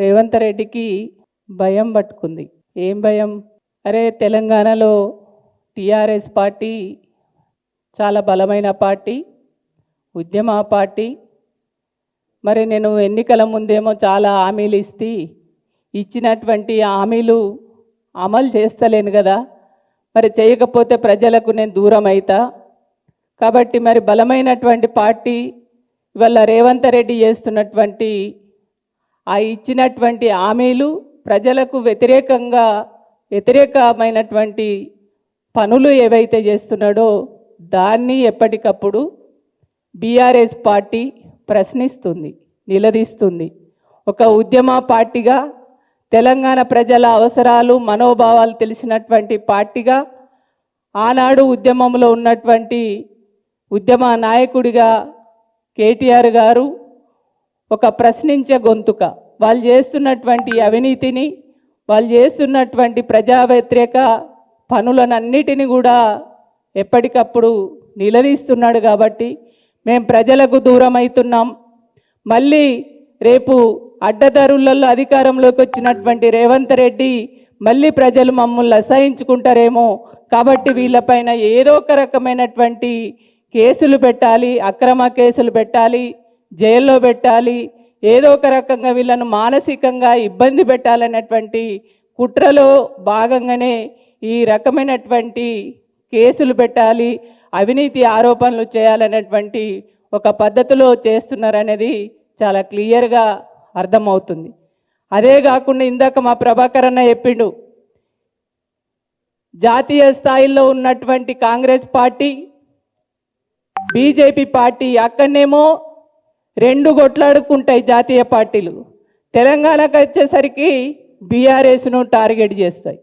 రేవంత్ రెడ్డికి భయం పట్టుకుంది. ఏం భయం? అరే తెలంగాణలో టీఆర్ఎస్ పార్టీ చాలా బలమైన పార్టీ, ఉద్యమ పార్టీ. మరి నేను ఎన్నికల ముందేమో చాలా హామీలు ఇచ్చినటువంటి హామీలు అమలు చేస్తలేను కదా, మరి చేయకపోతే ప్రజలకు నేను దూరం అవుతా. కాబట్టి మరి బలమైనటువంటి పార్టీ ఇవాళ రేవంత్ రెడ్డి చేస్తున్నటువంటి ఇచ్చినటువంటి హామీలు ప్రజలకు వ్యతిరేకమైనటువంటి పనులు ఏవైతే చేస్తున్నాడో దాన్ని ఎప్పటికప్పుడు బీఆర్ఎస్ పార్టీ ప్రశ్నిస్తుంది, నిలదీస్తుంది. ఒక ఉద్యమ పార్టీగా తెలంగాణ ప్రజల అవసరాలు మనోభావాలు తెలిసినటువంటి పార్టీగా ఆనాడు ఉద్యమంలో ఉన్నటువంటి ఉద్యమ నాయకుడిగా కేటీఆర్ గారు ఒక ప్రశ్నించే గొంతుక. వాళ్ళు చేస్తున్నటువంటి అవినీతిని, వాళ్ళు చేస్తున్నటువంటి ప్రజా వ్యతిరేక పనులనన్నిటిని కూడా ఎప్పటికప్పుడు నిలదీస్తున్నాడు. కాబట్టి మేము ప్రజలకు దూరం అవుతున్నాం. మళ్ళీ రేపు అడ్డదారులలో అధికారంలోకి వచ్చినటువంటి రేవంత్ రెడ్డి మళ్ళీ ప్రజలు మమ్మల్ని అసహించుకుంటారేమో, కాబట్టి వీళ్ళపైన ఏదో ఒక రకమైనటువంటి కేసులు పెట్టాలి, అక్రమ కేసులు పెట్టాలి, జైల్లో పెట్టాలి, ఏదో ఒక రకంగా వీళ్ళను మానసికంగా ఇబ్బంది పెట్టాలనేటువంటి కుట్రలో భాగంగానే ఈ రకమైనటువంటి కేసులు పెట్టాలి, అవినీతి ఆరోపణలు చేయాలనేటువంటి ఒక పద్ధతిలో చేస్తున్నారనేది చాలా క్లియర్గా అర్థమవుతుంది. అదే కాకుండా ఇందాక మా ప్రభాకర్ అన్న చెప్పిండు, జాతీయ స్థాయిలో ఉన్నటువంటి కాంగ్రెస్ పార్టీ, బీజేపీ పార్టీ అక్కడనేమో రెండు కొట్లాడుకుంటాయి జాతీయ పార్టీలు. తెలంగాణకు వచ్చేసరికి బీఆర్ఎస్ను టార్గెట్ చేస్తాయి.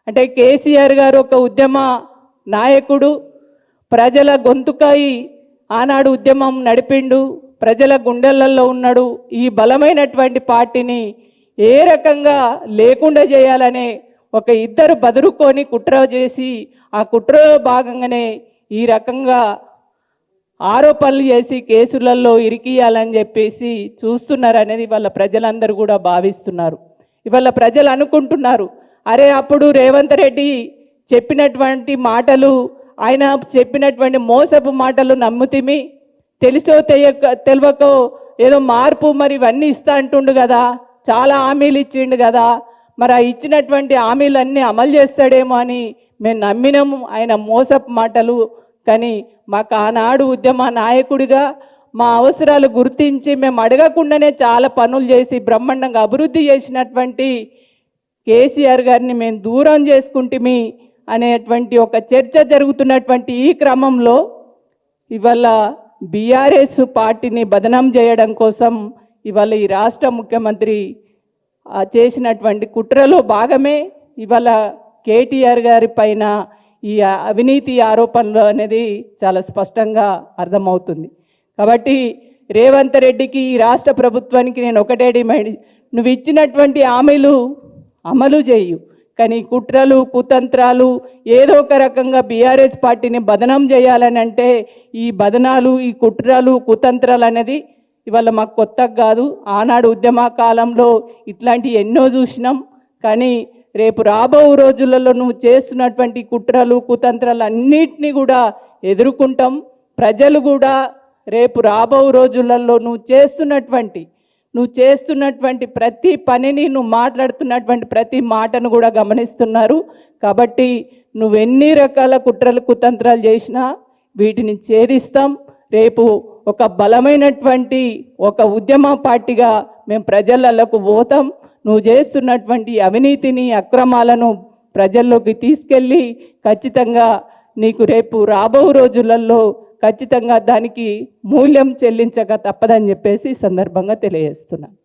అంటే కేసీఆర్ గారు ఒక ఉద్యమ నాయకుడు, ప్రజల గొంతుకై ఆనాడు ఉద్యమం నడిపిండు, ప్రజల గుండెలలో ఉన్నాడు. ఈ బలమైనటువంటి పార్టీని ఏ రకంగా లేకుండా చేయాలనే ఒక ఇద్దరు బదురుకొని కుట్ర చేసి ఆ కుట్రలో భాగంగానే ఈ రకంగా ఆరోపణలు చేసి కేసులలో ఇరికియాలని చెప్పేసి చూస్తున్నారు అనేది వాళ్ళ ప్రజలందరూ కూడా భావిస్తున్నారు. ఇవాళ ప్రజలు అనుకుంటున్నారు, అరే అప్పుడు రేవంత్ రెడ్డి చెప్పినటువంటి మాటలు, ఆయన చెప్పినటువంటి మోసపు మాటలు నమ్ముతిమి, తెలిసో తెలియకో ఏదో మార్పు మరి ఇవన్నీ ఇస్తా అంటుండు కదా, చాలా హామీలు ఇచ్చిండు కదా, మరి ఆ ఇచ్చినటువంటి హామీలన్నీ అమలు చేస్తాడేమో అని మేము నమ్మినాము ఆయన మోసపు మాటలు. కానీ మాకు ఆనాడు ఉద్యమ నాయకుడిగా మా అవసరాలు గుర్తించి మేము అడగకుండానే చాలా పనులు చేసి బ్రహ్మాండంగా అభివృద్ధి చేసినటువంటి కేసీఆర్ గారిని మేము దూరం చేసుకుంటుమి అనేటువంటి ఒక చర్చ జరుగుతున్నటువంటి ఈ క్రమంలో ఇవాళ బీఆర్ఎస్ పార్టీని బదనాం చేయడం కోసం ఇవాళ ఈ రాష్ట్ర ముఖ్యమంత్రి చేసినటువంటి కుట్రలో భాగమే ఇవాళ కేటీఆర్ గారి పైన ఈ అవినీతి ఆరోపణలు అనేది చాలా స్పష్టంగా అర్థమవుతుంది. కాబట్టి రేవంత్ రెడ్డికి, ఈ రాష్ట్ర ప్రభుత్వానికి నేను ఒకటే డిమాండ్, నువ్వు ఇచ్చినటువంటి హామీలు అమలు చేయు, కానీ కుట్రలు కుతంత్రాలు ఏదో ఒక రకంగా బీఆర్ఎస్ పార్టీని బదనాం చేయాలని అంటే ఈ బదనాలు, ఈ కుట్రలు కుతంత్రాలు అనేది ఇవాళ మాకు కొత్తగా కాదు. ఆనాడు ఉద్యమ కాలంలో ఇట్లాంటి ఎన్నో చూసినాం. కానీ రేపు రాబో రోజులలో నువ్వు చేస్తున్నటువంటి కుట్రలు కుతంత్రాలు అన్నిటినీ కూడా ఎదుర్కొంటాం. ప్రజలు కూడా రేపు రాబో రోజులలో నువ్వు చేస్తున్నటువంటి ప్రతి పనిని, నువ్వు మాట్లాడుతున్నటువంటి ప్రతి మాటను కూడా గమనిస్తున్నారు. కాబట్టి నువ్వు ఎన్ని రకాల కుట్రలు కుతంత్రాలు చేసినా వీటిని ఛేదిస్తాం. రేపు ఒక బలమైనటువంటి ఒక ఉద్యమ పార్టీగా మేము ప్రజలకు పోతాం. నువ్వు చేస్తున్నటువంటి అవినీతిని, అక్రమాలను ప్రజల్లోకి తీసుకెళ్ళి ఖచ్చితంగా నీకు రేపు రాబో రోజులలో ఖచ్చితంగా దానికి మూల్యం చెల్లించక తప్పదని చెప్పేసి సందర్భంగా తెలియజేస్తున్నాను.